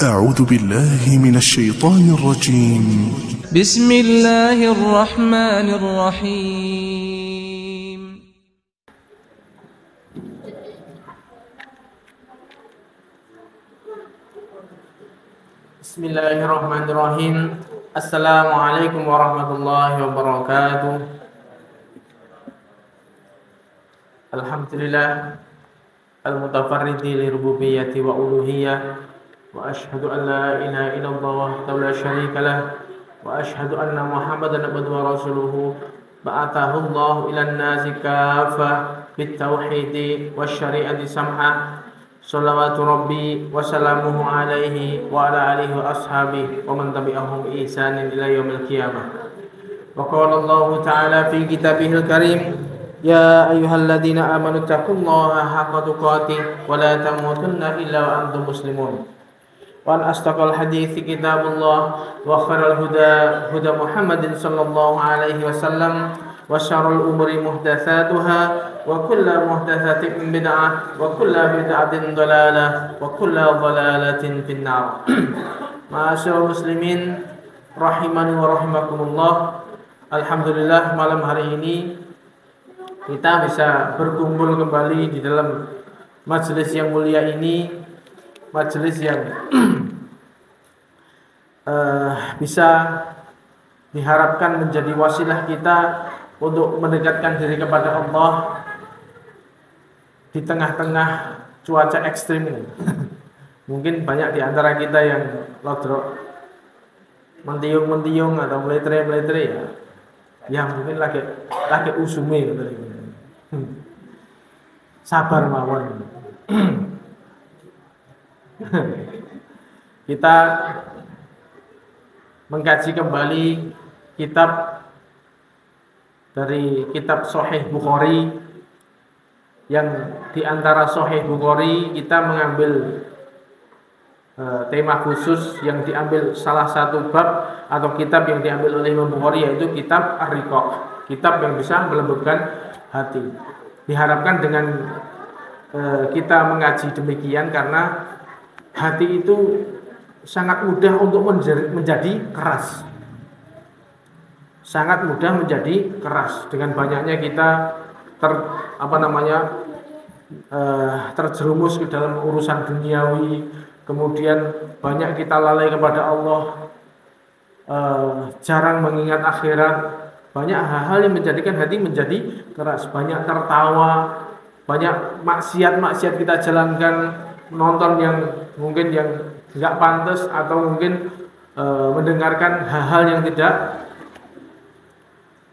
أعوذ بالله من الشيطان الرجيم. بسم الله الرحمن الرحيم. بسم الله الرحمن الرحيم. السلام عليكم ورحمة الله وبركاته. الحمد لله المتفرد لربوبية وألوهية، وأشهد أن لا إله إلا الله وحده لا شريك له، وأشهد أن محمدا عبده ورسوله بعثه الله إلى الناس كافة بالتوحيد والشريعة سمحة، صلوات ربي وسلامه عليه وعلى آله وأصحابه ومن تبعهم بإحسان إلى يوم القيامة. وقال الله تعالى في كتابه الكريم: يا أيها الذين آمنوا اتقوا الله حق تقاته ولا تموتن إلا وأنتم مسلمون. وأن أصدق الحديث كتاب الله، وخير الهدى هدى محمد صلى الله عليه وسلم، وشر الأمور محدثاتها، وكل محدثة بدعة، وكل بدعة ضلالة، وكل ضلالة في النار. Ma'asyiral muslimin rahimani wa rahimakumullah. Alhamdulillah, malam hari ini kita bisa berkumpul kembali di dalam majelis yang mulia ini, majelis yang bisa diharapkan menjadi wasilah kita untuk mendekatkan diri kepada Allah di tengah-tengah cuaca ekstrim ini. Mungkin banyak di antara kita yang lodrok, mentiung-mentiung atau meletre-meletre ya. Ya mungkin lagi usume gitu. Sabar mawon. Kita mengkaji kembali kitab dari kitab Sahih Bukhari, yang di antara Sahih Bukhari kita mengambil tema khusus yang diambil salah satu bab atau kitab yang diambil oleh Imam Bukhari, yaitu kitab Ar-Riqaq, kitab yang bisa melembutkan hati. Diharapkan dengan kita mengaji demikian karena hati itu sangat mudah untuk menjadi keras. Sangat mudah menjadi keras dengan banyaknya kita terjerumus ke dalam urusan duniawi, kemudian banyak kita lalai kepada Allah, jarang mengingat akhirat, banyak hal-hal yang menjadikan hati menjadi keras, banyak tertawa, banyak maksiat kita jalankan, menonton yang mungkin yang nggak pantas, atau mungkin mendengarkan hal-hal yang tidak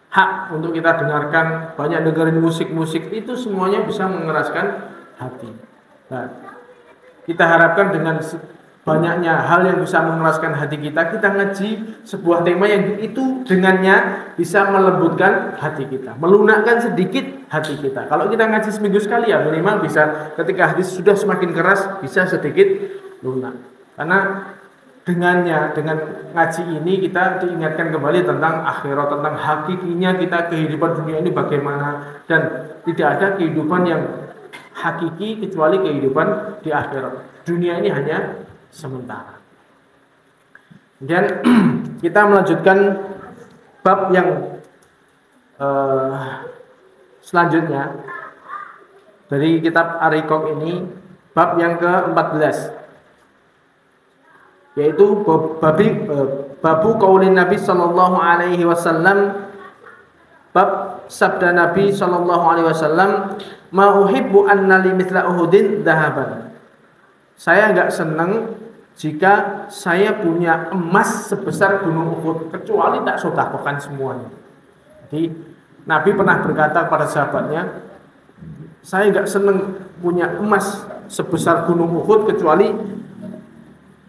hak untuk kita dengarkan, banyak dengerin musik-musik, itu semuanya bisa mengeraskan hati. Nah, kita harapkan dengan banyaknya hal yang bisa mengeraskan hati kita ngaji sebuah tema yang itu dengannya bisa melembutkan hati kita, melunakkan sedikit hati kita. Kalau kita ngaji seminggu sekali ya minimal bisa, ketika hati sudah semakin keras bisa sedikit lunak. Karena dengan ngaji ini kita diingatkan kembali tentang akhirat, tentang hakikinya kita, kehidupan dunia ini bagaimana, dan tidak ada kehidupan yang hakiki kecuali kehidupan di akhirat. Dunia ini hanya sementara. Dan kita melanjutkan bab yang selanjutnya dari kitab Ar-Riqaq ini, bab yang ke-14, yaitu babu qaulin Nabi sallallahu alaihi wasallam, bab sabda Nabi sallallahu alaihi wasallam, ma uhibbu anna li mithla uhudin dhahaban. Saya enggak senang jika saya punya emas sebesar gunung Uhud, kecuali tak sedekahkan semuanya. Jadi Nabi pernah berkata kepada sahabatnya, saya enggak senang punya emas sebesar gunung Uhud kecuali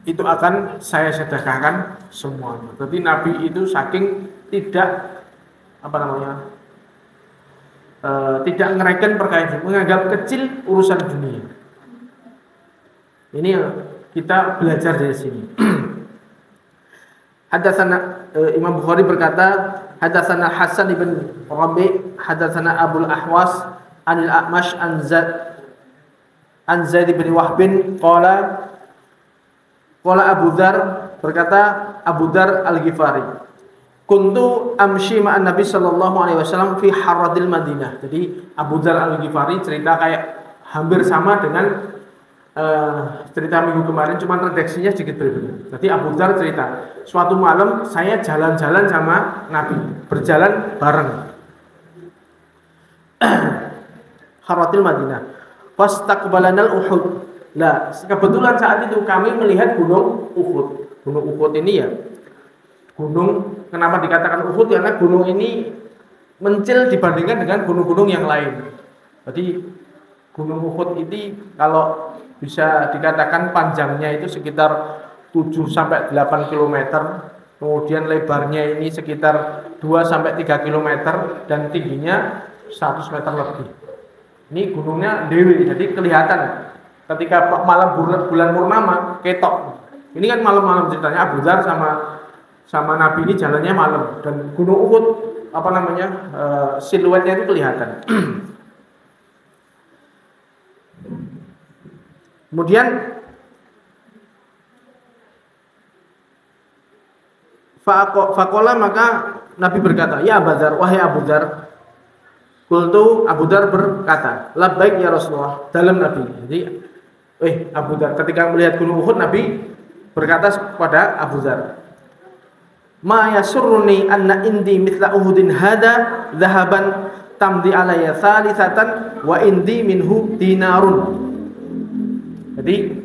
itu akan saya sedekahkan semuanya. Jadi Nabi itu saking tidak tidak ngereken perkara itu, menganggap kecil urusan dunia. Ini yang kita belajar dari sini. Hadatsana Imam Bukhari berkata, hadatsana Hasan ibn Rabi, hadatsana Abul Ahwas anil A'mash an Zaid bin Wahb qala Qala Abu Dzar, berkata Abu Dzar Al-Ghifari, kuntu amshi ma'an Nabi sallallahu alaihi wasallam fi harradil Madinah. Jadi Abu Dzar Al-Ghifari cerita kayak hampir sama dengan cerita minggu kemarin, cuma redaksinya sedikit berbeda. Jadi Abu Dzar cerita, suatu malam saya jalan-jalan sama Nabi, berjalan bareng. Harradil Madinah. Fastaqbalanal Uhud. Nah, kebetulan saat itu kami melihat gunung Uhud. Gunung Uhud ini ya, gunung, kenapa dikatakan Uhud? Karena gunung ini mencil dibandingkan dengan gunung-gunung yang lain. Jadi gunung Uhud ini kalau bisa dikatakan panjangnya itu sekitar 7-8 km, kemudian lebarnya ini sekitar 2-3 km, dan tingginya 100 meter lebih. Ini gunungnya Dewi, jadi kelihatan ketika malam bulan purnama ketok. Ini kan malam-malam ceritanya Abu Dzar sama Nabi ini jalannya malam, dan gunung Uhud siluetnya itu kelihatan. Kemudian faqala, maka Nabi berkata, ya Abu Dzar, wahai Abu Dzar. Qultu, Abu Dzar berkata, labbaik ya Rasulullah, dalam Nabi. Jadi Abu Dzar ketika melihat gunung Uhud, Nabi berkata kepada Abu Dzar, ma yasurruni anna indi mithla Uhudin hada dhahaban tamdi alayya thalithatan wa indi minhu dinarun. Jadi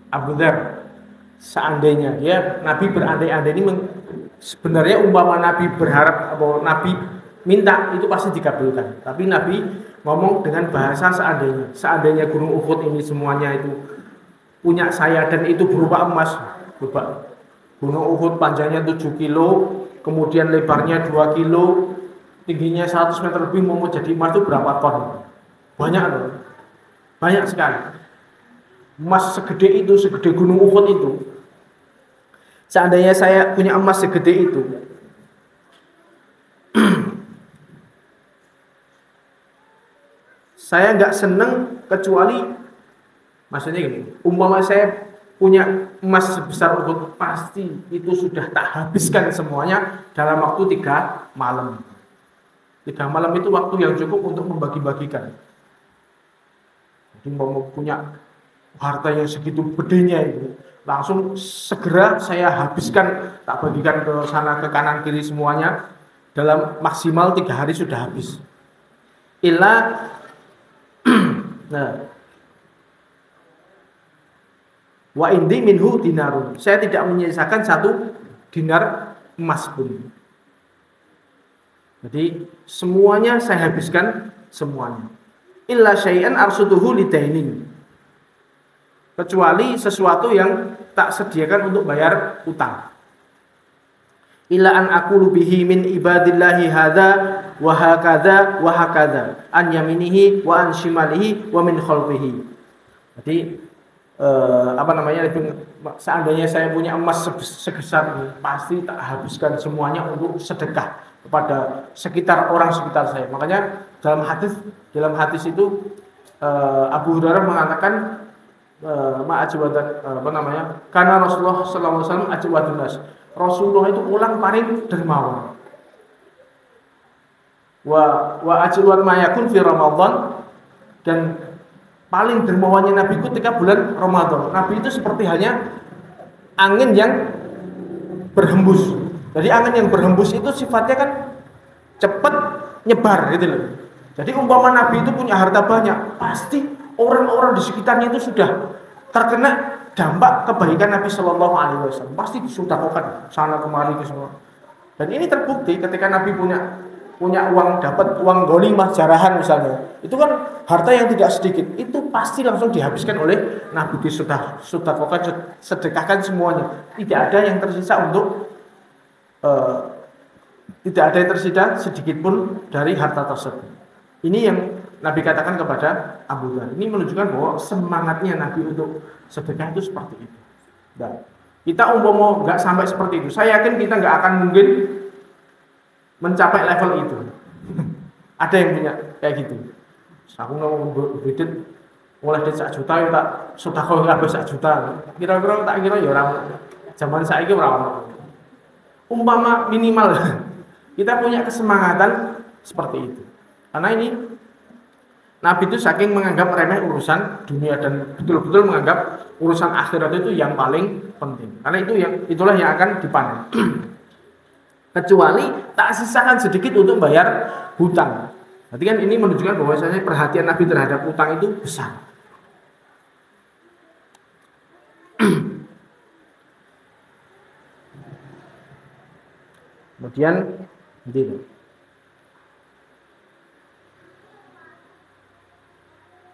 Abu Dzar, seandainya ya Nabi berandai-andai ini sebenarnya umpama Nabi berharap atau Nabi minta itu pasti dikabulkan. Tapi Nabi ngomong dengan bahasa seandainya. Seandainya gunung Uhud ini semuanya itu punya saya dan itu berupa emas. Coba, gunung Uhud panjangnya 7 kilo, kemudian lebarnya 2 kilo, tingginya 100 meter lebih, mau jadi emas itu berapa ton? Banyak loh. Banyak sekali. Emas segede itu, segede gunung Uhud itu. Seandainya saya punya emas segede itu, saya nggak seneng kecuali, maksudnya gini, umpama saya punya emas sebesar Uhud, pasti itu sudah tak habiskan semuanya dalam waktu 3 malam. 3 malam itu waktu yang cukup untuk membagi-bagikan. Jadi mau punya harta yang segitu bedenya itu, langsung segera saya habiskan, tak bagikan ke sana ke kanan kiri semuanya, dalam maksimal 3 hari sudah habis. Nah, wa indi minhu dinarun. Saya tidak menyisakan 1 dinar emas pun. Jadi semuanya saya habiskan semuanya. Illa syai'an arsutuhu lidainin. Kecuali sesuatu yang tak sediakan untuk bayar utang. Illa an aqulu bihi min ibadillahi hadza wa hakadza wa hakadza an yaminihi wa an shimalihi wa min khalfihi. Jadi seandainya saya punya emas sebesar ini, pasti tak habiskan semuanya untuk sedekah kepada orang sekitar saya. Makanya dalam hadis itu Abu Hurairah mengatakan karena Rasulullah sallallahu alaihi wasallam ajwadun nas. Rasulullah itu ulang paling dermawan. Wa ajwad ma yakun fi Ramadan, dan paling dermawannya Nabi itu ketika bulan Ramadan. Nabi itu seperti halnya angin yang berhembus. Jadi angin yang berhembus itu sifatnya kan cepat nyebar gitu loh. Jadi umpama Nabi itu punya harta banyak, pasti orang-orang di sekitarnya itu sudah terkena dampak kebaikan Nabi Shallallahu Alaihi Wasallam. Pasti disedekahkan sana kemari ke semua. Dan ini terbukti ketika Nabi punya uang, dapat uang ghanimah jarahan misalnya, itu kan harta yang tidak sedikit, itu pasti langsung dihabiskan oleh Nabi, sedekahkan semuanya. Tidak ada yang tersisa tidak ada yang tersisa sedikit pun dari harta tersebut. Ini yang Nabi katakan kepada Abu Dzar. Ini menunjukkan bahwa semangatnya Nabi untuk sedekah itu seperti itu. Dan kita umpama nggak sampai seperti itu, saya yakin kita nggak akan mungkin mencapai level itu. Ada yang punya kayak gitu. Aku ngomong bedit mulai dari 1 juta ya tak sedekah kabeh 1 juta. Kira-kira tak kira ya ora zaman saiki ora ono. Umpama minimal kita punya kesemangatan seperti itu. Karena ini Nabi itu saking menganggap remeh urusan dunia dan betul-betul menganggap urusan akhirat itu yang paling penting. Karena itulah yang akan dipanen. Kecuali tak sisakan sedikit untuk bayar hutang. Berarti kan ini menunjukkan bahwasanya perhatian Nabi terhadap hutang itu besar. Kemudian gitu.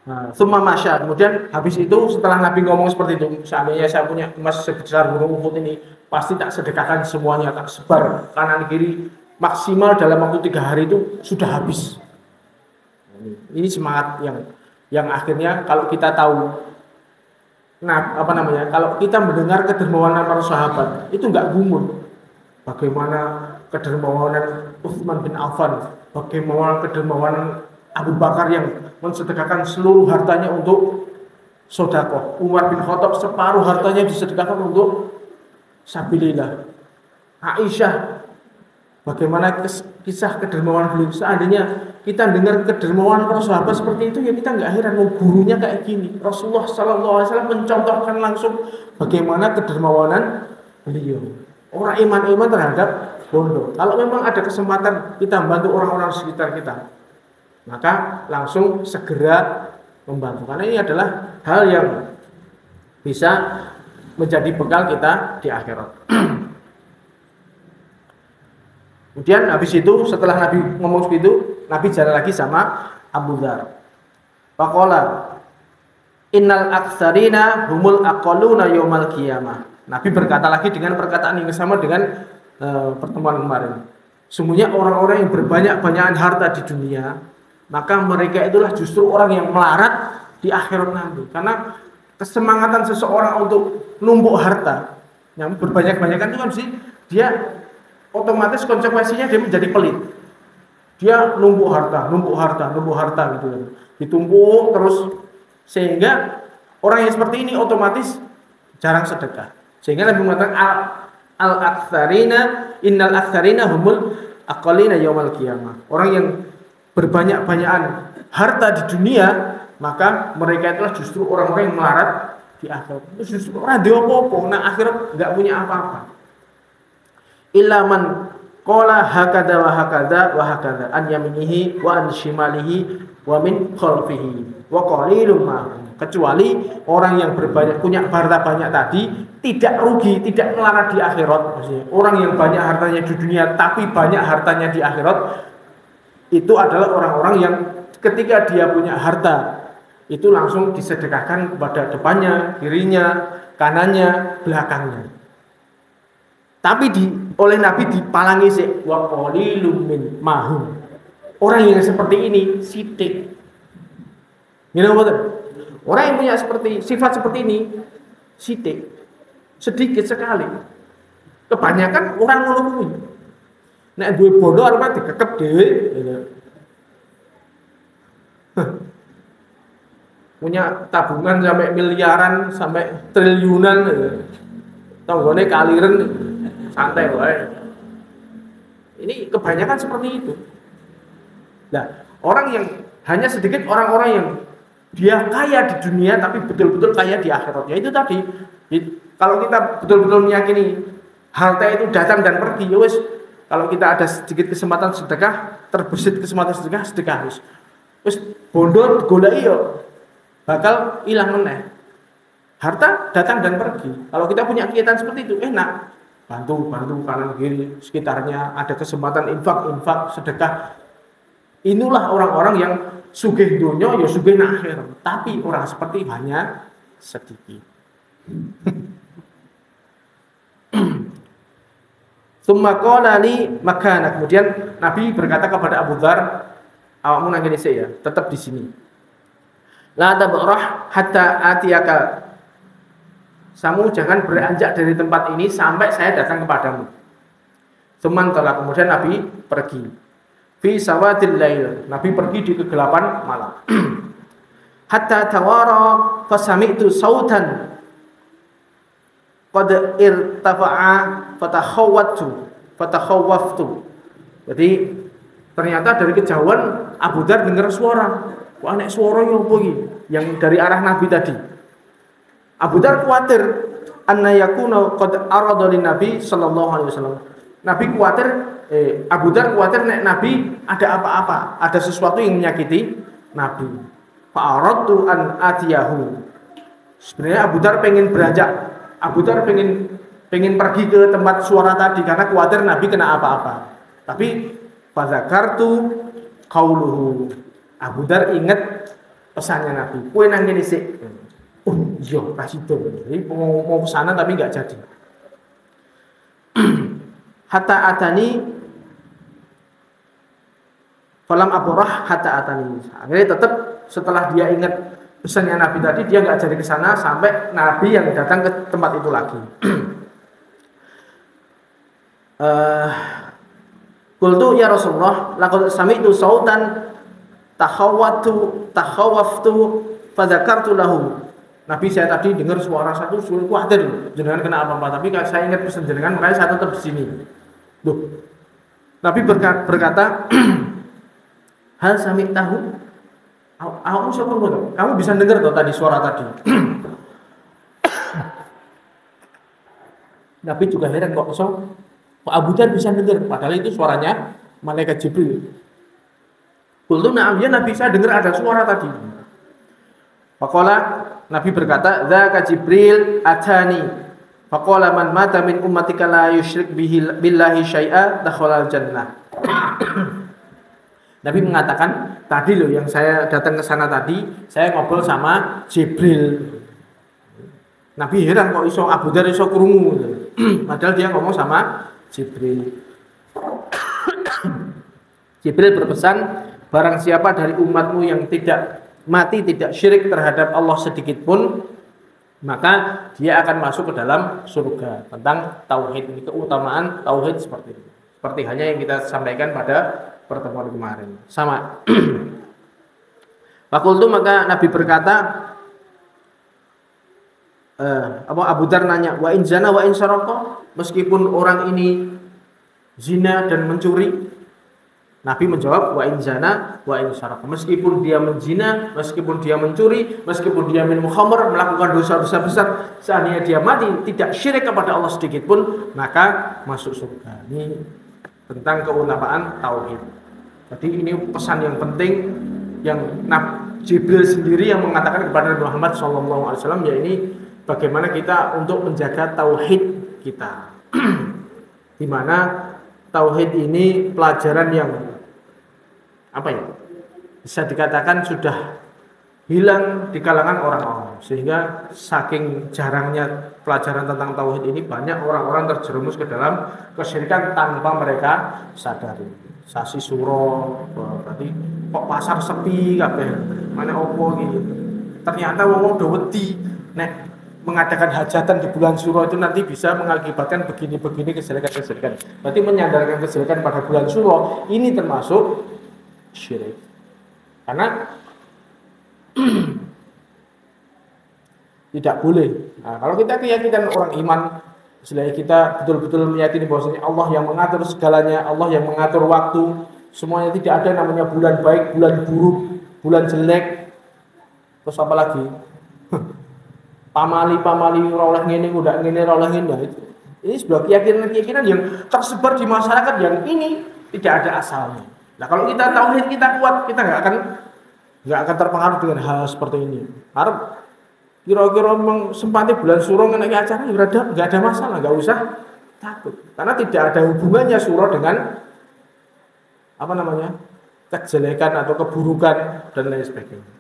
Nah, summa masya. Kemudian habis itu setelah Nabi ngomong seperti itu, seandainya saya punya emas sebesar gunung Uhud ini, pasti tak sedekahkan semuanya, tak sebar kanan kiri, maksimal dalam waktu 3 hari itu sudah habis. Ini semangat yang akhirnya kalau kita tahu, kalau kita mendengar kedermawanan para sahabat itu nggak gumun. Bagaimana kedermawanan Utsman bin Affan, bagaimana kedermawanan Abu Bakar yang mensedekahkan seluruh hartanya untuk sedekah. Umar bin Khattab separuh hartanya disedekahkan untuk sabilillah. Aisyah, bagaimana kisah kedermawanan beliau. Seandainya kita dengar kedermawanan para sahabat seperti itu, ya kita nggak heran, gurunya kayak gini. Rasulullah SAW mencontohkan langsung bagaimana kedermawanan beliau. Orang iman-iman terhadap bondo. Kalau memang ada kesempatan kita membantu orang-orang sekitar kita, maka langsung segera membantu. Karena ini adalah hal yang bisa menjadi bekal kita di akhirat. Kemudian habis itu setelah Nabi ngomong begitu, Nabi jalan lagi sama Abu Dzar. Faqala innal aktsarina humul aqalluna yaumal qiyamah. Nabi berkata lagi dengan perkataan yang sama dengan pertemuan kemarin. Sesungguhnya orang-orang yang berbanyak-banyakan harta di dunia, maka mereka itulah justru orang yang melarat di akhirat nanti. Karena kesemangatan seseorang untuk numpuk harta, yang berbanyak-banyakan itu kan sih, dia otomatis konsekuensinya dia menjadi pelit. Dia numpuk harta gitu kan. Ditumpuk terus sehingga orang yang seperti ini otomatis jarang sedekah. Sehingga Nabi mengatakan innal aktsarina humul aqallina yaumal qiyamah. Orang yang berbanyak-banyakan harta di dunia, maka mereka itulah justru orang-orang yang melarat di akhirat. Itu justru orang dia apa-apa, nah akhirat enggak punya apa-apa. Illa man qala hakada wa hakada wa hakada an yaminihi wa an shimalihi wa min khalfihi wa qalilum ma. Kecuali orang yang punya harta banyak tadi tidak rugi, tidak melarat di akhirat. Maksudnya, orang yang banyak hartanya di dunia tapi banyak hartanya di akhirat, itu adalah orang-orang yang ketika dia punya harta itu langsung disedekahkan kepada depannya, kirinya, kanannya, belakangnya. Tapi oleh Nabi dipalangi wa qalilum min mahum. Orang yang seperti ini sithik. Orang yang punya sifat seperti ini sithik, sedikit sekali. Kebanyakan orang ngono kuwi. Nek duwe bondo arep dikekep dhewe gitu. Punya tabungan sampai miliaran, sampai triliunan gitu. Tanggane kaliren santai wae. Ini kebanyakan seperti itu. Nah, orang yang hanya sedikit orang-orang yang dia kaya di dunia tapi betul-betul kaya di akhirat. Ya itu tadi. Kalau kita betul-betul meyakini harta itu datang dan pergi, ya wis. Kalau kita ada sedikit kesempatan sedekah, terbersit kesempatan sedekah wis. Wis bondo goleki yo bakal ilang meneh. Harta datang dan pergi. Kalau kita punya kegiatan seperti itu, enak. Bantu kanan kiri sekitarnya, ada kesempatan infak, sedekah. Inilah orang-orang yang sugih dunya ya sugih akhirat. Tapi orang seperti hanya sedikit. Tsumma qala li makana. Kemudian Nabi berkata kepada Abu Dzar, awakmu nang kene sik ya, tetap di sini. La tabrah hatta atiyaka. Kamu jangan beranjak dari tempat ini sampai saya datang kepadamu. Tsumman qala, kemudian Nabi pergi. Fi sawadil lail. Nabi pergi di kegelapan malam. hatta tawara fasami'tu sautan qad irtafa'a fatakhawwaftu. Jadi ternyata dari kejauhan Abu Dzar dengar suara. Wah, nek suara yo apa iki? Yang dari arah Nabi tadi. Abu Dzar khawatir anna yakuna qad arada lin Nabi sallallahu alaihi wasallam. Nabi khawatir Abu Dzar khawatir nek Nabi ada apa-apa, ada sesuatu yang menyakiti Nabi. Fa'aradtu an atiyahu. Sebenarnya Abu Dzar pengen beranjak. Abu Dzar pengen pergi ke tempat suara tadi karena khawatir Nabi kena apa-apa. Tapi fadzakartu qauluhu. Abu Dzar ingat pesannya Nabi. Kowe nang kene sik. Oh, iya, rasido. Jadi mau kesana tapi enggak jadi. Hatta atani falam aburah hatta atani. Akhirnya tetap setelah dia ingat pesannya Nabi tadi, dia enggak jadi kesana sampai Nabi yang datang ke tempat itu lagi. Qultu ya Rasulullah, laqad sami'tu sautan takhawwaftu fadzakartu lahu. Nabi, saya tadi dengar suara satu, suara khawatir jenengan kena apa-apa, tapi kalau saya ingat pesan jenengan makanya saya tetap di sini. Loh. Nabi berkata, hal sami'tahu? Aku syukur, kamu bisa dengar toh tadi suara tadi. Nabi juga heran kok Abu Dzar bisa dengar, padahal itu suaranya malaikat Jibril. Qultu na'am, ya Nabi, saya dengar ada suara tadi. Faqala, Nabi berkata, dzaka Jibril atani. Faqala man mata min ummatika la yusyrik billahi syai'a dakhala jannah. Nabi mengatakan, tadi loh yang saya datang ke sana tadi, saya ngobrol sama Jibril. Nabi heran kok iso Abu Dzar iso krungu. Padahal dia ngomong sama Jibril. Jibril berpesan, barang siapa dari umatmu yang tidak mati tidak syirik terhadap Allah sedikit pun, maka dia akan masuk ke dalam surga. Tentang tauhid ini, keutamaan tauhid seperti itu. Seperti halnya yang kita sampaikan pada pertemuan kemarin. Sama. Fakultu, maka Nabi berkata, Abu Dzar nanya, wa in zana wa in saraka, meskipun orang ini zina dan mencuri. Nabi menjawab, wa in zana wa in saraka, meskipun dia menzina, meskipun dia mencuri, meskipun dia minum khamr, melakukan dosa-dosa besar, seandainya dia mati tidak syirik kepada Allah sedikit pun, maka masuk surga. Ini tentang keutamaan tauhid. Jadi ini pesan yang penting yang Jibril sendiri yang mengatakan kepada Nabi Muhammad SAW, ya ini bagaimana kita untuk menjaga tauhid kita. Di mana tauhid ini pelajaran yang bisa dikatakan sudah hilang di kalangan orang-orang, sehingga saking jarangnya pelajaran tentang tauhid ini banyak orang-orang terjerumus ke dalam kesyirikan tanpa mereka sadari. Sasi suro, berarti kok pasar sepi kabeh, mana opo gitu. Ternyata wong do wedi nek mengadakan hajatan di bulan Suro itu nanti bisa mengakibatkan begini-begini kejelekan-kejelekan. Berarti menyandarkan kejelekan pada bulan Suro ini termasuk syirik. Karena tidak boleh. Nah, kalau kita keyakinan orang iman, selain kita betul-betul meyakini bahwasanya Allah yang mengatur segalanya, Allah yang mengatur waktu, semuanya, tidak ada namanya bulan baik, bulan buruk, bulan jelek. Terus apa lagi? Pamali oleh ngene udah ngene oleh ngene. Ini sebuah keyakinan yang tersebar di masyarakat yang ini tidak ada asalnya. Nah, kalau kita tauhid kita kuat, kita nggak akan terpengaruh dengan hal seperti ini. Harap kira-kira sempati bulan Suro ngeneki acara nggak ada masalah, nggak usah takut. Karena tidak ada hubungannya Suro dengan kejelekan atau keburukan dan lain sebagainya.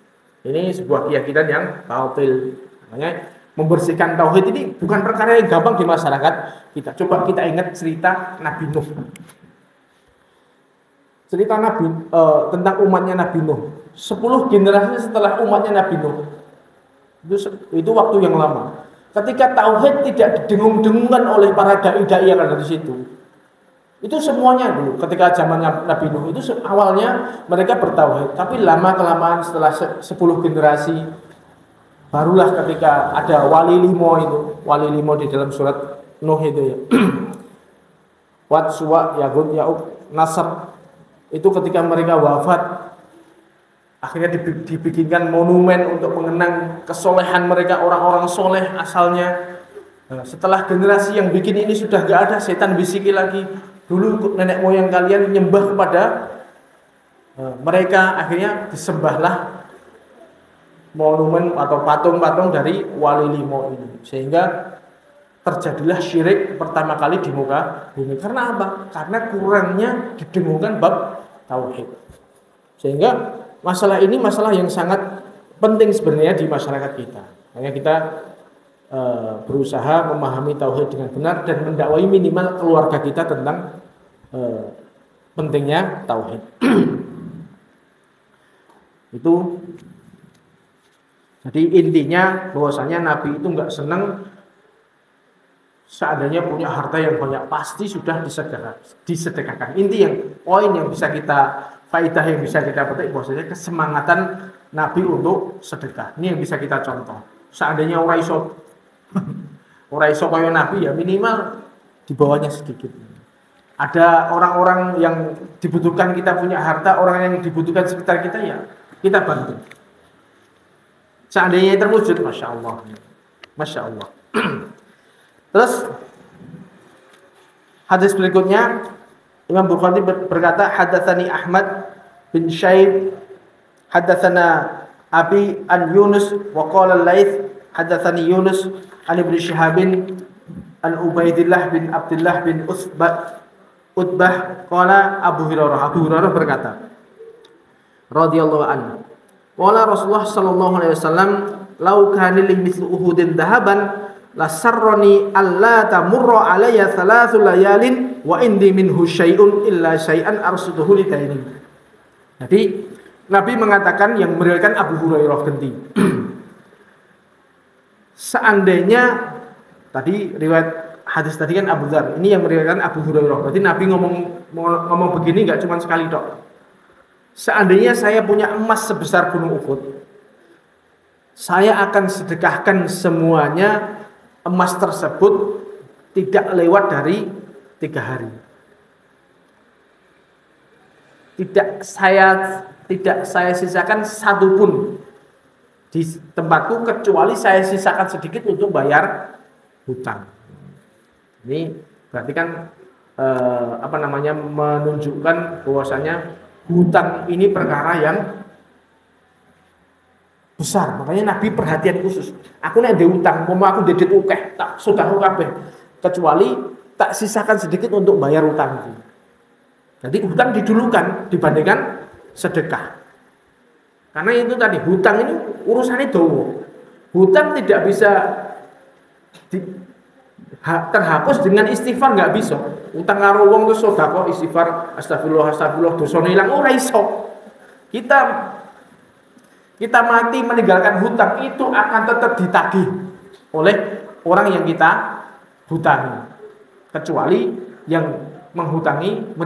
Ini sebuah keyakinan yang batil. Makanya membersihkan tauhid ini bukan perkara yang gampang di masyarakat kita. Coba kita ingat cerita Nabi Nuh. Cerita Nabi tentang umatnya Nabi Nuh. 10 generasi setelah umatnya Nabi Nuh. Itu waktu yang lama. Ketika tauhid tidak didengung-dengungkan oleh para dai-dai yang ada di situ. Itu semuanya dulu ketika zaman Nabi Nuh itu awalnya mereka bertauhid, tapi lama kelamaan setelah 10 generasi barulah ketika ada wali limo di dalam surat Nuh itu ya. Wad, Suwa, Yagud, Ya'uq, Nasr, itu ketika mereka wafat akhirnya dibikinkan monumen untuk mengenang kesolehan mereka, orang-orang soleh asalnya. Nah, setelah generasi yang bikin ini sudah gak ada, setan bisiki lagi, dulu nenek moyang kalian nyembah kepada mereka, akhirnya disembahlah monumen atau patung-patung dari wali limo ini, sehingga terjadilah syirik pertama kali di muka bumi. Karena apa? Karena kurangnya didengungkan bab tauhid. Sehingga masalah ini masalah yang sangat penting sebenarnya di masyarakat kita. Makanya kita berusaha memahami tauhid dengan benar dan mendakwai minimal keluarga kita tentang pentingnya tauhid. Itu jadi intinya bahwasanya Nabi itu nggak senang seandainya punya harta yang banyak, pasti sudah disedekahkan. Inti yang poin yang bisa kita faidah yang bisa kita petik bahwasanya kesemangatan Nabi untuk sedekah. Ini yang bisa kita contoh. Seandainya ora iso kaya Nabi ya minimal di bawahnya sedikit. Ada orang-orang yang dibutuhkan kita punya harta, orang yang dibutuhkan sekitar kita ya kita bantu. Seandainya terwujud, masya Allah. Terus hadis berikutnya Imam Bukhari berkata, hadatsani Ahmad bin Syaib, hadatsana Abi an Yunus wa qala al-Laits, hadatsani Yunus an Ibnu Syihab an Ubaidillah bin Abdullah bin Utbah qala Abu Hurairah berkata radhiyallahu anhu, qala Rasulullah sallallahu alaihi wasallam, "Lau kana li mithlu Uhudin dhahaban la sarrani alla tamurra alayya thalathu layalin wa indi minhu syai'un illa syai'an arsuduhu li daini." Jadi Nabi mengatakan, yang meriwayatkan Abu Hurairah ganti. Seandainya tadi riwayat hadis tadi kan Abu Dzar, ini yang meriwayatkan Abu Hurairah. Berarti Nabi ngomong begini enggak cuma sekali tok. Seandainya saya punya emas sebesar gunung Uhud, saya akan sedekahkan semuanya. Emas tersebut tidak lewat dari 3 hari. Tidak saya sisakan satu pun di tempatku, kecuali saya sisakan sedikit untuk bayar hutang. Ini berarti kan menunjukkan bahwasanya hutang ini perkara yang besar. Makanya Nabi perhatian khusus. Aku nek ndek utang, umpama aku ndek akeh, tak sedekah kabeh, kecuali tak sisakan sedikit untuk bayar utangku. Jadi hutang didulukan dibandingkan sedekah. Karena itu tadi, hutang ini urusannya dawa. Hutang tidak bisa terhapus dengan istighfar, nggak bisa. Utang karo wong terus sedekah istighfar, astagfirullah dosane ilang, ora iso. Kita mati meninggalkan hutang itu akan tetap ditagih oleh orang yang kita hutangi, kecuali yang menghutangi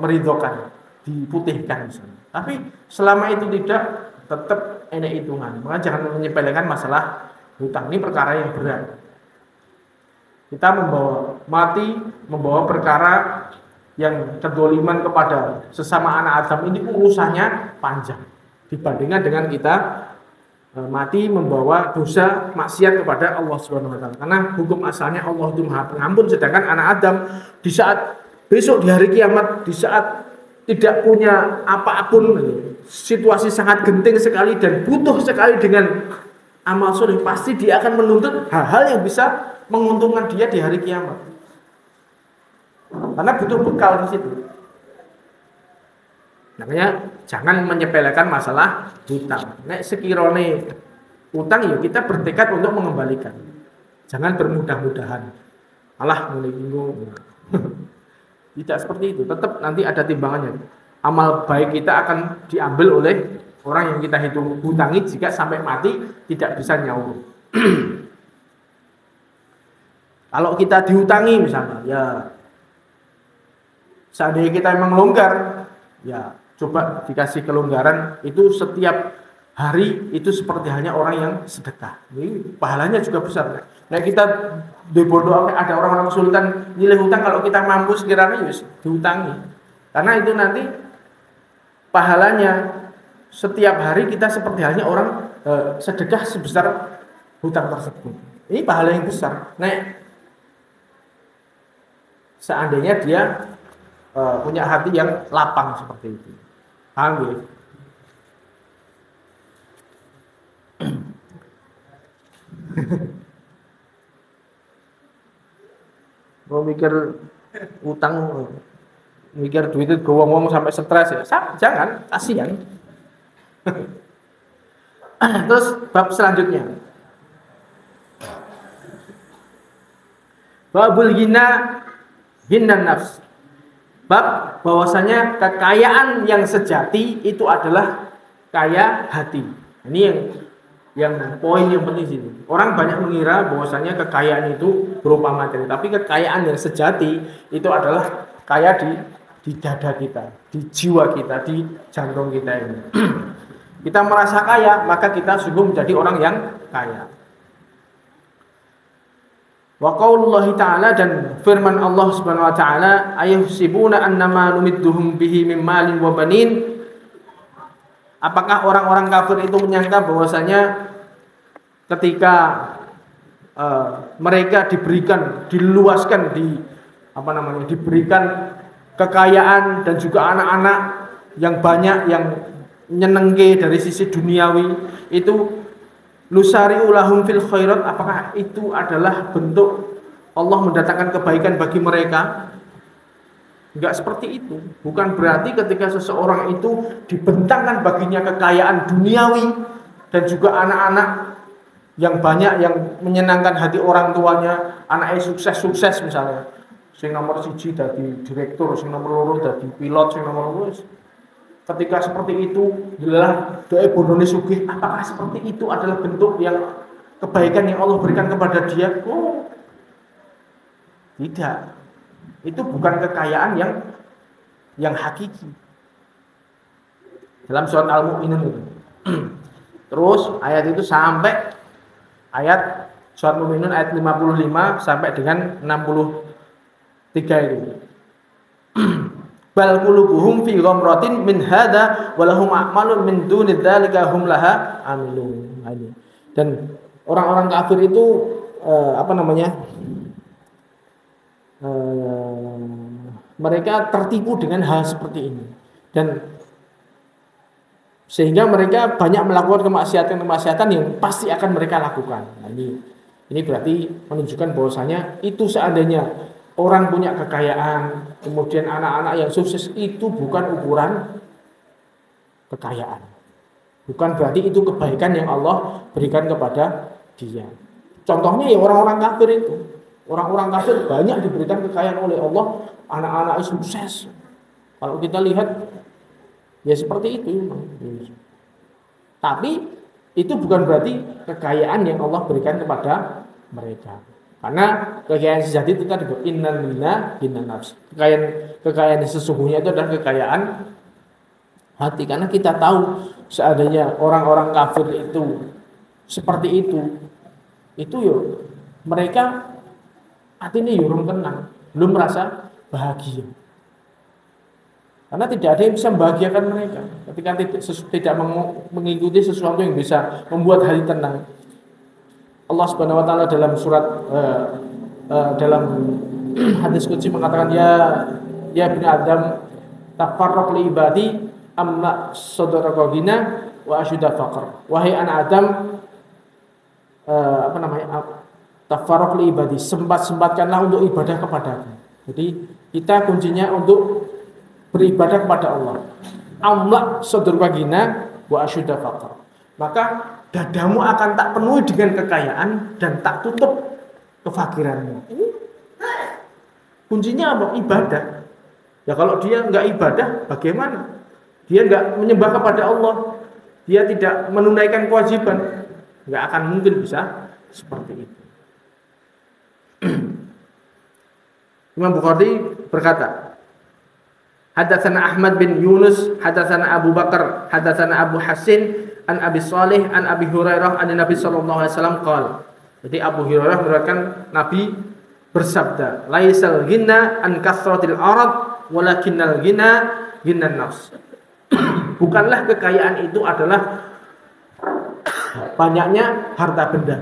meridhokan, diputihkan misalnya. Tapi selama itu tidak, tetap enek hitungan. Maka jangan menyepelekan masalah hutang, ini perkara yang berat. Kita membawa perkara yang kedoliman kepada sesama anak Adam ini urusannya panjang dibandingkan dengan kita mati membawa dosa maksiat kepada Allah Subhanahu wa taala. Karena hukum asalnya Allah itu Maha Pengampun, sedangkan anak Adam di saat besok di hari kiamat, di saat tidak punya apapun, situasi sangat genting sekali dan butuh sekali dengan amal soleh, pasti dia akan menuntut hal-hal yang bisa menguntungkan dia di hari kiamat. Karena butuh bekal di situ. Makanya jangan menyepelekan masalah hutang. Nek sekirone hutang ya kita bertekad untuk mengembalikan. Jangan bermudah-mudahan. Alah minggu. Tidak seperti itu. Tetap nanti ada timbangannya. Amal baik kita akan diambil oleh orang yang kita hutangi jika sampai mati tidak bisa nyaur. Kalau kita dihutangi misalnya, ya Seandainya kita memang longgar, ya coba dikasih kelonggaran itu setiap hari itu seperti halnya orang yang sedekah. Ini pahalanya juga besar. Nah kita dibodoh ada orang-orang kesulitan nilai hutang, kalau kita mampu sekiranya ya dihutangi. Karena itu nanti pahalanya setiap hari kita seperti halnya orang sedekah sebesar hutang tersebut. Ini pahala yang besar. Nah, seandainya dia punya hati yang lapang seperti itu. Paham ya? Mau mikir utang, mikir duit itu gowong-gowong sampai stres ya. Jangan, kasihan. Terus bab selanjutnya. Babul ghina ghinan nafs. Bab bahwasanya kekayaan yang sejati itu adalah kaya hati. Ini yang poin yang penting sini. Orang banyak mengira bahwasanya kekayaan itu berupa materi, tapi kekayaan yang sejati itu adalah kaya di dada kita, di jiwa kita, di jantung kita ini. Kita merasa kaya, maka kita sungguh menjadi orang yang kaya. Wa qaulullahi ta'ala, dan firman Allah Subhanahu wa ta'ala, ayuhsibuna annama numidduhum bihi mim malin wa banin. Apakah orang-orang kafir itu menyangka bahwasanya ketika mereka diberikan, diluaskan, diberikan kekayaan dan juga anak-anak yang banyak yang nyenengke dari sisi duniawi, itu lusari'u lahum fil khairat, apakah itu adalah bentuk Allah mendatangkan kebaikan bagi mereka? Enggak seperti itu. Bukan berarti ketika seseorang itu dibentangkan baginya kekayaan duniawi dan juga anak-anak yang banyak yang menyenangkan hati orang tuanya, anaknya sukses misalnya. Sing nomor 1 dadi direktur, sing nomor 2 dadi pilot, sing nomor 2. Ketika seperti itu, adalah doa bondone sugih. Apakah seperti itu adalah bentuk yang kebaikan yang Allah berikan kepada dia? Oh, tidak. Itu bukan kekayaan yang hakiki. Dalam surat Al-Mu'minun itu. Terus ayat itu sampai ayat surat Al-Mu'minun ayat 55 sampai dengan 63 itu. Bal qulubuhum fi ghamratin min hadza wa lahum a'malun min duni dzalika hum laha amilun. Dan orang-orang kafir itu mereka tertipu dengan hal seperti ini, dan sehingga mereka banyak melakukan kemaksiatan yang pasti akan mereka lakukan. Nah, ini berarti menunjukkan bahwasanya itu seandainya orang punya kekayaan, kemudian anak-anak yang sukses, itu bukan ukuran kekayaan. Bukan berarti itu kebaikan yang Allah berikan kepada dia. Contohnya ya orang-orang kafir itu. Orang-orang kafir banyak diberikan kekayaan oleh Allah, anak-anak sukses. Kalau kita lihat ya seperti itu. Tapi itu bukan berarti kekayaan yang Allah berikan kepada mereka. Karena kekayaan sejati itu tadi, innal ghina ghinan nafs. Kekayaan sesungguhnya itu adalah kekayaan hati. Karena kita tahu seandainya orang-orang kafir itu seperti itu yo mereka hatinya urung tenang, belum merasa bahagia. Karena tidak ada yang bisa membahagiakan mereka ketika tidak mengikuti sesuatu yang bisa membuat hati tenang. Allah Subhanahu wa taala dalam surat dalam hadis qudsi mengatakan, ya bin Adam tafarraq li ibadi amma sadaraka ghina wa asyuda faqr. Wahai anak Adam, tafarraq li ibadi, sempatkanlah untuk ibadah kepadaku. Jadi kita kuncinya untuk beribadah kepada Allah. Allah sadaraka ghina wa asyuda faqr. Maka dadamu akan tak penuhi dengan kekayaan dan tak tutup kefakiranmu. Ini kuncinya apa? Ibadah. Ya kalau dia enggak ibadah, bagaimana? Dia enggak menyembah kepada Allah, dia tidak menunaikan kewajiban, enggak akan mungkin bisa seperti itu. Imam Bukhari berkata, Hadatsana Ahmad bin Yunus, hadatsana Abu Bakar, hadatsana Abu Hasin an Abi Shalih an Abi Hurairah an Nabi sallallahu alaihi wasallam qala. Jadi Abu Hurairah meriwayatkan Nabi bersabda, "Laisal ghina an kasratil arad, walakinnal ghina ghinan nafs." Bukanlah kekayaan itu adalah banyaknya harta benda.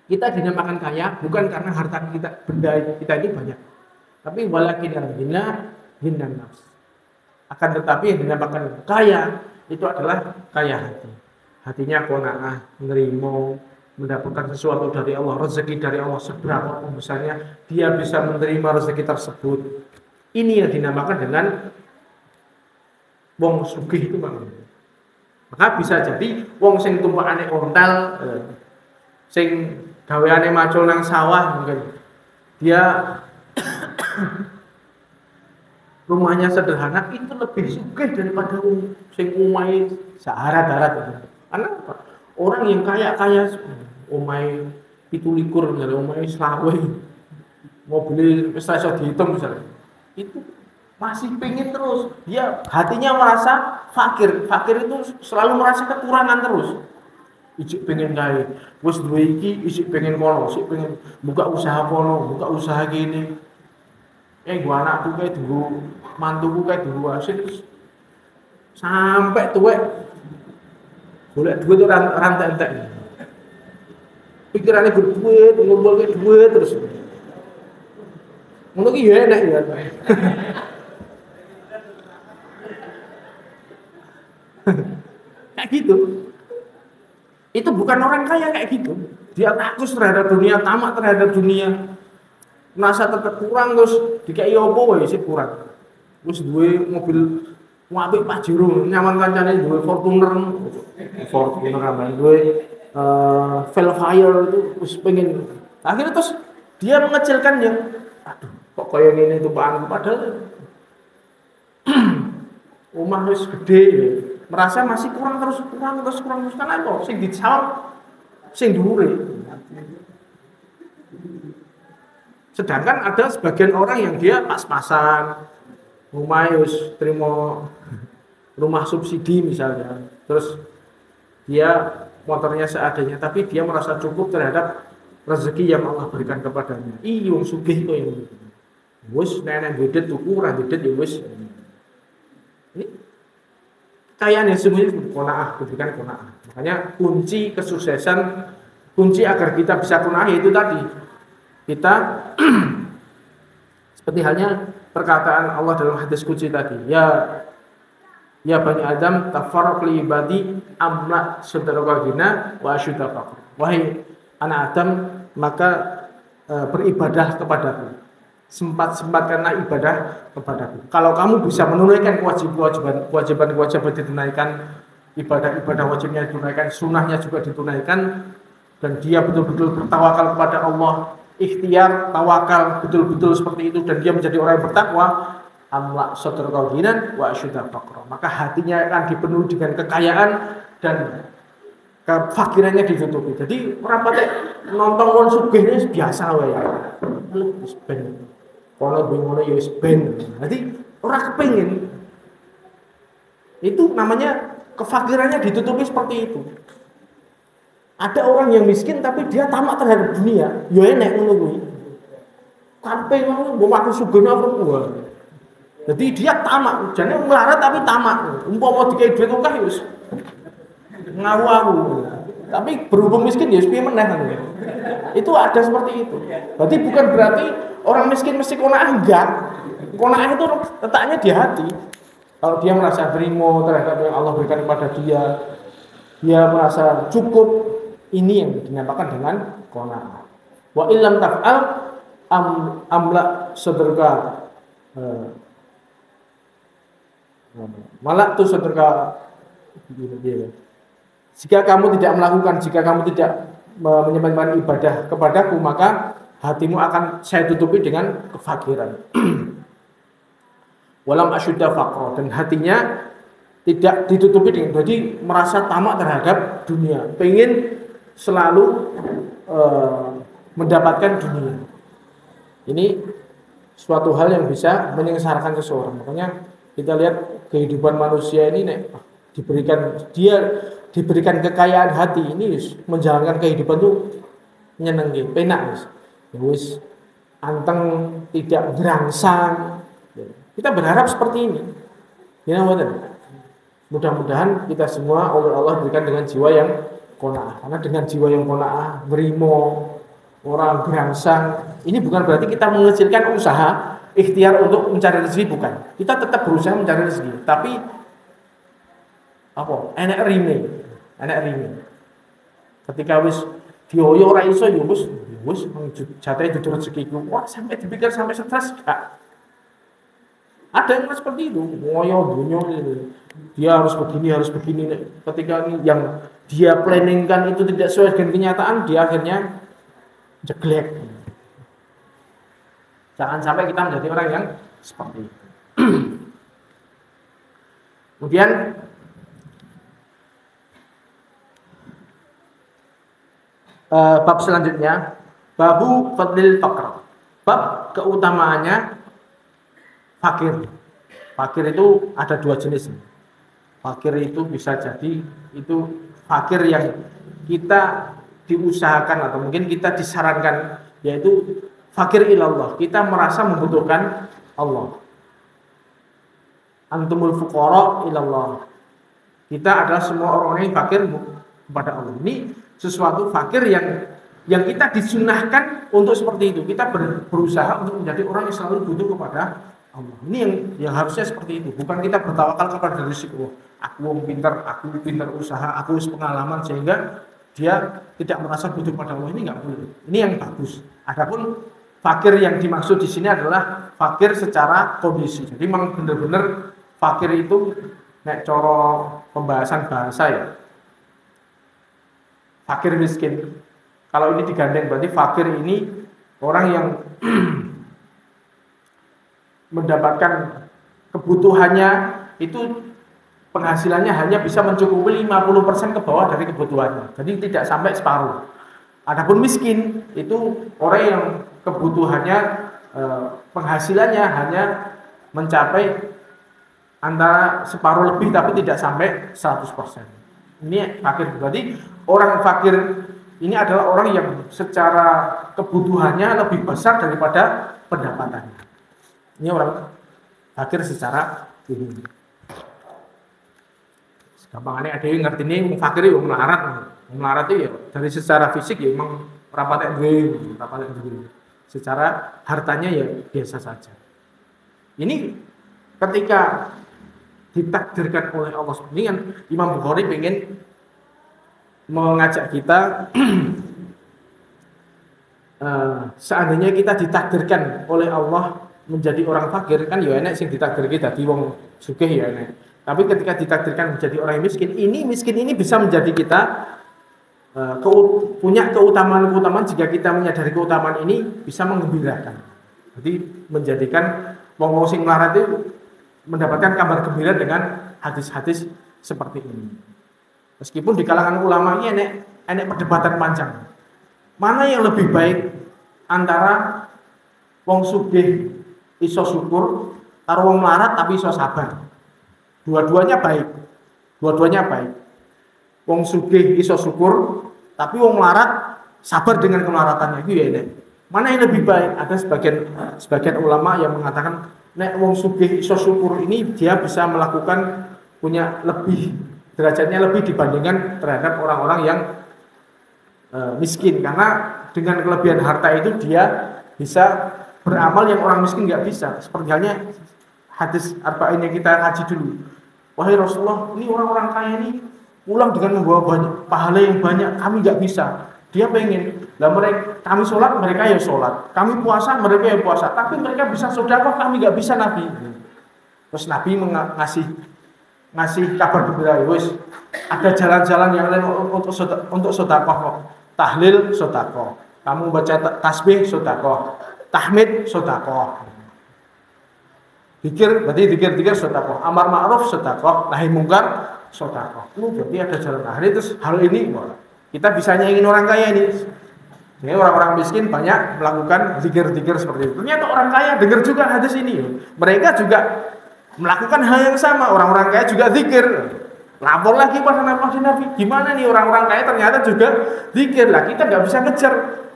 Kita dinamakan kaya bukan karena harta kita, benda kita ini banyak, tapi walakinnal ghina ghinan nafs. Akan tetapi yang dinamakan kaya itu adalah kaya hati. Hatinya qanaah, menerima, mendapatkan sesuatu dari Allah, rezeki dari Allah seberapa besarnya, dia bisa menerima rezeki tersebut. Ini yang dinamakan dengan wong sugih itu, Bang. Maka bisa jadi wong sing tumpakane ontel, sing gaweane macul nang sawah mungkin. Dia rumahnya sederhana itu lebih sugih daripada sing omahe sahara-darat. Karena apa? Orang yang kaya-kaya omahe 17 misalnya, omahe 20, mobil wis iso dihitung misalnya. Itu masih pengen terus. Dia hatinya merasa fakir. Fakir itu selalu merasa kekurangan terus. Ijik pengen kaya, wis duwe iki, ijik pengen kono, ijik pengen buka usaha kono, buka usaha gini. Gua anakku kayak dulu, mantuku kayak dulu asin sampai tuwek golek duit itu rantai-rantai. Pikirannya berduit, ngumpulke duit terus. Ngono ki ya enak ya. Kayak gitu. Itu bukan orang kaya kayak gitu. Dia rakus terhadap dunia, tamak terhadap dunia. Merasa tetap kurang terus dikai opo wae sih kurang. Wis duwe mobil apik Pajero, nyaman kancane duwe Fortuner amane duwe Velfire itu wis pengen. Akhirnya terus dia mengecilkan yang aduh kok kaya ngene tumpakanku padahal rumah wis gede ya. Merasa masih kurang terus karena apa? Sing dijawab sing dhuwure. Sedangkan ada sebagian orang yang dia pas-pasan, rumah harus terima rumah subsidi misalnya, terus dia motornya seadanya, tapi dia merasa cukup terhadap rezeki yang Allah berikan kepadanya. Wong sugih kok yang wis nenek bedet tuku ora bedet ya wis. Ini kayaan yang semuanya qanaah, bukan qanaah. Makanya kunci kesuksesan, kunci agar kita bisa qanaah itu tadi. Kita seperti halnya perkataan Allah dalam hadis qudsi tadi, ya Bani Adam tafarraq li ibadi amla sadraka gina wa asyuda faqr. Wahai anak Adam, maka beribadah kepadaku. Sempat-sempatkanlah ibadah kepadaku. Kalau kamu bisa menunaikan kewajiban ditunaikan, ibadah wajibnya ditunaikan, sunnahnya juga ditunaikan, dan dia betul-betul bertawakal kepada Allah, ikhtiar, tawakal betul-betul seperti itu, dan dia menjadi orang yang bertakwa, amla sadraka ghinan wa asyuda faqra. Maka hatinya akan dipenuhi dengan kekayaan dan kefakirannya ditutupi. Jadi orang patek nonton wong sugih ini biasa wae. Wis ben. Kalau bingung ya wis ben. Jadi orang kepengin. Itu namanya kefakirannya ditutupi seperti itu. Ada orang yang miskin tapi dia tamak terhadap dunia. Ya enek ngono kuwi. Kape ngono mbok aku sugih aku kuwi. Jadi dia tamak, jane melarat tapi tamak. Umpama dikai duit akeh wis ngawu-ngawu. Tapi berhubung miskin ya piye meneh kan. Itu ada seperti itu. Berarti bukan berarti orang miskin mesti qanaah, enggak. Qanaah itu letaknya di hati. Kalau dia merasa terima terhadap yang Allah berikan kepada dia, dia merasa cukup, ini yang dinamakan dengan qanaah. Wa illam taf'al amla sadraka malak tu sadraka. Jika kamu tidak melakukan, jika kamu tidak menyembahkan ibadah kepadaku, maka hatimu akan saya tutupi dengan kefakiran. Walam asyudda faqra, dan hatinya tidak ditutupi dengan, jadi merasa tamak terhadap dunia, pengen selalu mendapatkan dunia. Ini suatu hal yang bisa menyengsarakan seseorang. Makanya kita lihat kehidupan manusia ini diberikan kekayaan hati ini menjalankan kehidupan itu nyenengi, penak wis anteng, tidak berangsang. Kita berharap seperti ini. Ya, mudah-mudahan kita semua oleh Allah berikan dengan jiwa yang qanaah. Karena dengan jiwa yang qanaah, berimo, orang berangsang, ini bukan berarti kita mengecilkan usaha, ikhtiar untuk mencari rezeki, bukan. Kita tetap berusaha mencari rezeki, tapi enak rime. Ketika wis dioyo ora iso ya wis jatahe dudu rezekiku. Wah, sampai dipikir sampai stres gak. Ada yang seperti itu, ngoyo bunyo ini. Dia harus begini. Ketika yang dia planningkan itu tidak sesuai dengan kenyataan, dia akhirnya jeglek. Jangan sampai kita menjadi orang yang seperti itu. Kemudian bab selanjutnya, babu fadlil faqr. Bab keutamaannya fakir. Fakir itu ada dua jenis. Fakir itu bisa jadi itu fakir yang kita diusahakan atau mungkin kita disarankan, yaitu fakir ilallah. Kita merasa membutuhkan Allah. Antumul fuqara ilallah. Kita adalah semua orang yang fakir kepada Allah. Ini sesuatu fakir yang kita disunahkan untuk seperti itu. Kita berusaha untuk menjadi orang yang selalu butuh kepada Allah. Ini yang harusnya seperti itu. Bukan kita bertawakal kepada risiko. Aku pintar usaha, aku pengalaman sehingga dia tidak merasa butuh pada Allah. Ini enggak boleh. Ini yang bagus. Adapun fakir yang dimaksud di sini adalah fakir secara kondisi. Jadi memang benar-benar fakir itu nek cara pembahasan bahasa ya. Fakir miskin. Kalau ini digandeng berarti fakir ini orang yang mendapatkan kebutuhannya itu penghasilannya hanya bisa mencukupi 50% ke bawah dari kebutuhannya. Jadi tidak sampai separuh. Adapun miskin itu orang yang kebutuhannya penghasilannya hanya mencapai antara separuh lebih tapi tidak sampai 100%. Ini fakir. Berarti orang fakir ini adalah orang yang secara kebutuhannya lebih besar daripada pendapatannya. Ini orang fakir secara ini. Gampangannya ada yang ngerti ini fakir itu melarat. Melarat itu ya dari secara fisik ya memang rapatek duwe. Secara hartanya ya biasa saja. Ini ketika ditakdirkan oleh Allah. Ini kan Imam Bukhari pengen mengajak kita seandainya kita ditakdirkan oleh Allah menjadi orang fakir, kan ya enak sing ditakdir kita dadi wong sugih ya enak. Tapi ketika ditakdirkan menjadi orang yang miskin ini bisa menjadi kita punya keutamaan jika kita menyadari keutamaan ini bisa menggembirakan. Jadi menjadikan wong sing melarat itu mendapatkan kabar gembira dengan hadis-hadis seperti ini. Meskipun di kalangan ulama ini enek perdebatan panjang. Mana yang lebih baik antara wong sugih iso syukur karo wong melarat tapi iso sabar? Dua-duanya baik. Wong sugih iso syukur tapi wong melarat sabar dengan kemlaratannya. Itu ya enek. Mana yang lebih baik? Ada sebagian ulama yang mengatakan nek wong sugih iso syukur ini dia bisa melakukan punya lebih derajatnya lebih dibandingkan terhadap orang-orang yang miskin, karena dengan kelebihan harta itu dia bisa beramal yang orang miskin nggak bisa. Seperti halnya hadis arba'in yang kita kaji dulu. Wahai Rasulullah, ini orang-orang kaya ini pulang dengan membawa banyak pahala yang banyak, kami nggak bisa. Dia pengen, kami sholat, mereka ya sholat, kami puasa, mereka ya puasa, tapi mereka bisa sedekah, kami nggak bisa, Nabi. Terus Nabi ngasih kabar gembira, wis ada jalan-jalan yang lain untuk sedekah kok. Tahlil sedekah, kamu baca tasbih sedekah, tahmid sedekah. Zikir sedekah, amar ma'ruf sedekah, nahi mungkar sedekah. Berarti ada jalan. Nah, terus hal ini Kita bisa nyaingin orang kaya ini. Jadi orang-orang miskin banyak melakukan zikir-zikir seperti itu. Ternyata orang kaya dengar juga hadis ini. Mereka juga melakukan hal yang sama. Orang-orang kaya juga zikir. Lapor lagi pada Nabi, gimana nih orang-orang kaya ternyata juga zikir lah. Kita nggak bisa ngejar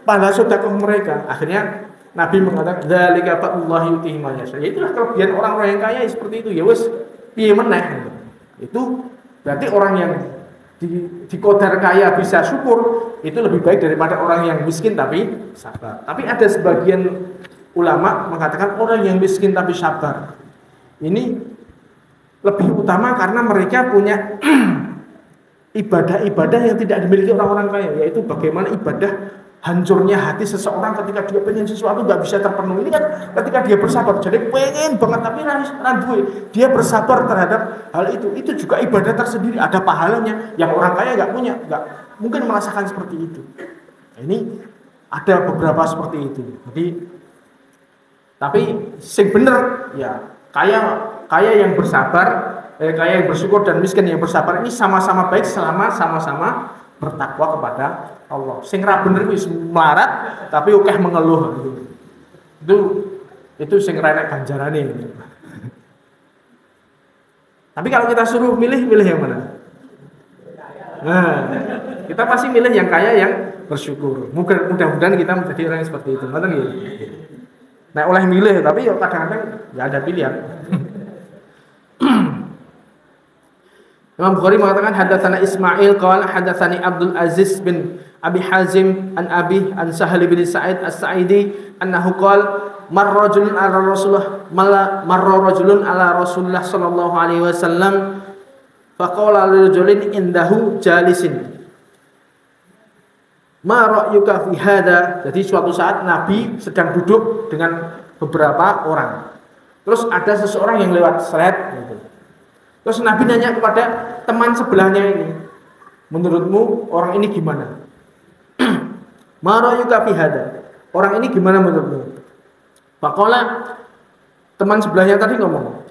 pahala sedekah mereka. Akhirnya Nabi mengatakan, "Dzalika fadlullahi yutihi man yasha." Itulah kelebihan orang-orang yang kaya seperti itu. Ya wis, piye meneh. Itu berarti orang yang di qadar kaya bisa syukur itu lebih baik daripada orang yang miskin tapi sabar. Tapi ada sebagian ulama mengatakan orang yang miskin tapi sabar ini lebih utama karena mereka punya ibadah-ibadah yang tidak dimiliki orang-orang kaya, yaitu bagaimana ibadah hancurnya hati seseorang ketika dia pengen sesuatu nggak bisa terpenuhi. Ini kan ketika dia bersabar, jadi pengen banget tapi randuwe, dia bersabar terhadap hal itu juga ibadah tersendiri, ada pahalanya yang orang kaya nggak punya, nggak mungkin merasakan seperti itu. Nah, ini ada beberapa seperti itu. Jadi tapi sing bener ya kaya yang bersabar, kaya yang bersyukur dan miskin yang bersabar ini sama-sama baik selama sama-sama bertakwa kepada Allah. Sing ra bener wis melarat tapi akeh mengeluh. Itu sing ra enak ganjarane. Tapi kalau kita suruh milih yang mana? Nah, kita pasti milih yang kaya yang bersyukur. Mudah-mudahan kita menjadi orang yang seperti itu. Ngoten nggih. Nah, oleh milih tapi ya kadang-kadang enggak ada pilihan. Imam Bukhari mengatakan hadatsana Ismail qala hadatsani Abdul Aziz bin Abi Hazim an Abi an Sahal bin Sa'id As-Sa'idi annahu qala marra rajulun ala Rasulullah sallallahu alaihi wasallam faqala lirajulin indahu jalisin ma ra'yuka fi hada. Jadi suatu saat Nabi sedang duduk dengan beberapa orang. Terus ada seseorang yang lewat seret gitu. Terus Nabi nanya kepada teman sebelahnya ini, menurutmu orang ini gimana? Ma ra'yuka fi hada? Orang ini gimana menurutmu? Faqala, teman sebelahnya tadi ngomong,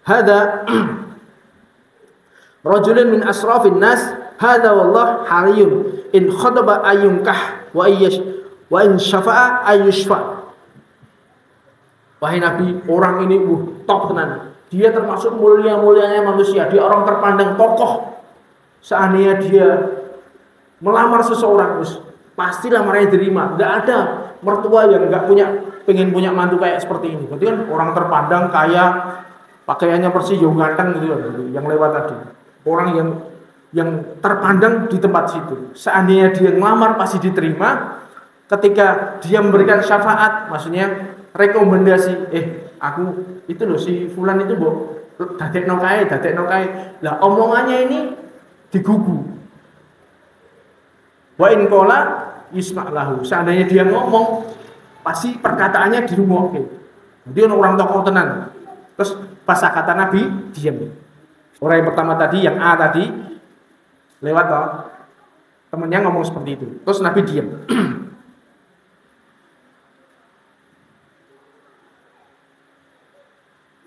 hada rajulun min asrafin nas, hada wallah hariyun in khadaba ayyunkah wa in syafa'a ayyushfa. Wahai Nabi, orang ini top tenan. Dia termasuk mulia-mulianya manusia. Dia orang terpandang tokoh. Seandainya dia melamar seseorang, pasti lamarnya diterima. Nggak ada mertua yang nggak pengen punya mantu kayak seperti ini. Berarti kan orang terpandang, kaya, pakaiannya persis, ganteng gitu yang lewat tadi. Orang yang terpandang di tempat situ. Seandainya dia ngelamar pasti diterima. Ketika dia memberikan syafaat, maksudnya rekomendasi, aku itu loh si fulan itu dadekno kae. Lah omongannya ini digugu. Wa in qala yusma' lahu. Seandainya dia ngomong, pasti perkataannya dirungokke. Jadi orang tokoh tenan. Terus pas kata Nabi diam. Orang yang pertama tadi, yang A tadi lewat toh. Temennya ngomong seperti itu. Terus Nabi diam.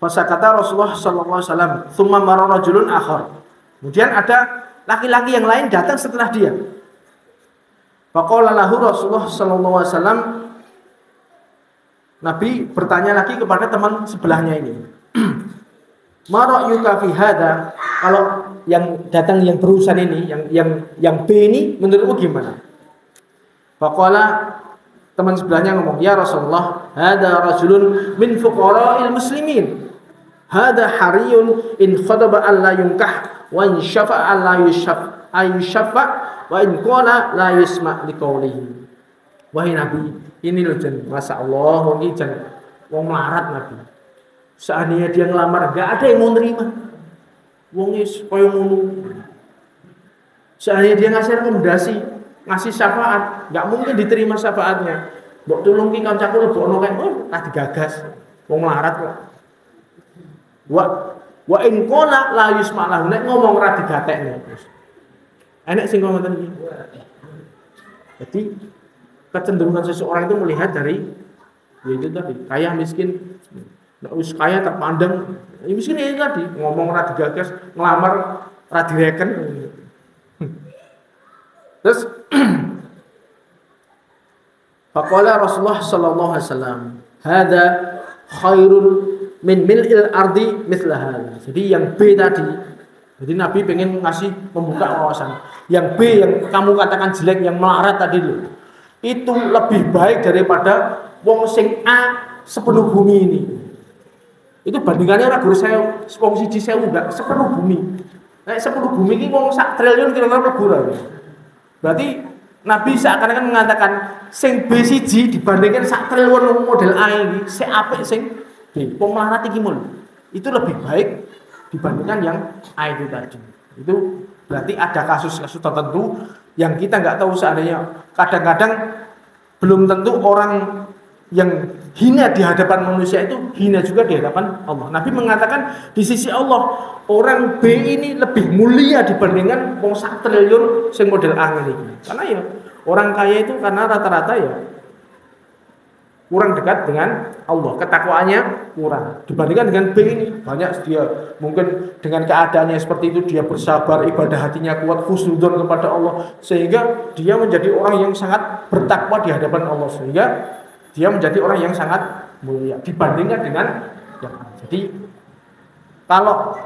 Masa kata Rasulullah sallallahu alaihi wasallam, "Tsumma marra rajulun akhar." Kemudian ada laki-laki yang lain datang setelah dia. Faqala lahu Rasulullah sallallahu alaihi wasallam, Nabi bertanya lagi kepada teman sebelahnya ini. Ma ra'yuka fi hada? Kalau yang datang yang berurusan ini, yang B ini menurutmu gimana? Faqala, teman sebelahnya ngomong, "Ya Rasulullah, hada rajulun min fuqara'il muslimin. Hada hariyun in khadaba an la yunkah wa in syafa'a la yushaffa wa in qala la yusma' liqaulihi." Wahai Nabi, ini loh jan, masyaallah ini jan wong melarat Nabi. Seandainya dia ngelamar enggak ada yang mau nerima. Wong is koyo ngono. Seandainya dia ngasih rekomendasi, ngasih syafaat, enggak mungkin diterima syafaatnya. Mbok tulung ki kancaku lebokno kae, tak digagas. Wong melarat kok. Wa in qala la yusma' lahu, nek ngomong ora digatekne. Enek sing ngomong ngoten iki. Jadi kecenderungan seseorang itu melihat dari yaitu tadi, kaya miskin. Nek wis kaya terpandang, miskin itu tadi, ngomong ora digagas, ngelamar ora direken. Terus faqala Rasulullah sallallahu alaihi wasallam, "Hadza khairun min mil'il ardi mithla hadza." Jadi yang B tadi, jadi Nabi pengen ngasih membuka wawasan. Yang B yang kamu katakan jelek, yang melarat tadi loh, itu lebih baik daripada wong sing A sepenuh bumi ini. Itu bandingannya ora guru saya wong siji 1000 enggak sepenuh bumi. Nek sepenuh bumi iki wong sak triliun kira-kira mlebu. Berarti Nabi seakan-akan mengatakan sing B siji dibandingkan sak triliun model A ini, sing apik sing B. Wong melarat iki mul. Itu lebih baik dibandingkan yang A itu tadi. Itu berarti ada kasus-kasus tertentu yang kita nggak tahu seandainya. Kadang-kadang belum tentu orang yang hina di hadapan manusia itu hina juga di hadapan Allah. Nabi mengatakan di sisi Allah orang B ini lebih mulia dibandingkan wong sak triliun sing model A ini. Karena ya orang kaya itu karena rata-rata ya kurang dekat dengan Allah, ketakwaannya kurang dibandingkan dengan B ini. Banyak dia mungkin dengan keadaannya seperti itu dia bersabar, ibadah hatinya kuat, husnudzon kepada Allah sehingga dia menjadi orang yang sangat bertakwa di hadapan Allah, sehingga dia menjadi orang yang sangat mulia dibandingkan dengan yang lain. Jadi kalau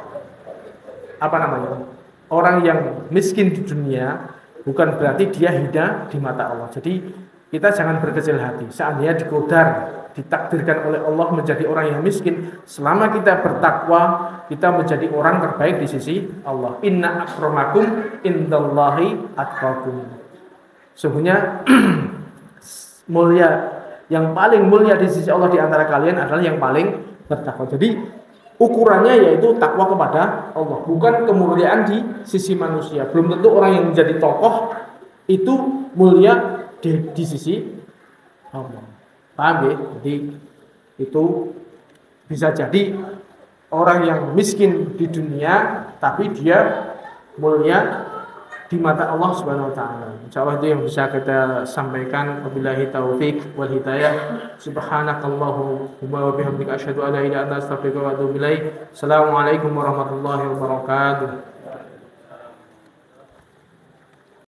orang yang miskin di dunia bukan berarti dia hina di mata Allah. Jadi kita jangan berkecil hati. Seandainya ditakdirkan oleh Allah menjadi orang yang miskin, selama kita bertakwa, kita menjadi orang terbaik di sisi Allah. Inna akramakum indallahi atqakum. Sesungguhnya yang paling mulia di sisi Allah di antara kalian adalah yang paling bertakwa. Jadi ukurannya yaitu takwa kepada Allah, bukan kemuliaan di sisi manusia. Belum tentu orang yang menjadi tokoh itu mulia di sisi Allah. Paham ya? Jadi itu bisa jadi orang yang miskin di dunia tapi dia mulia di mata Allah Subhanahu wa taala. Insyaallah itu yang bisa kita sampaikan. Wabillahi taufik wal hidayah. Subhanakallahumma wa bihamdika asyhadu an la ilaha illa anta astaghfiruka wa atubu ilaik. Assalamualaikum warahmatullahi wabarakatuh.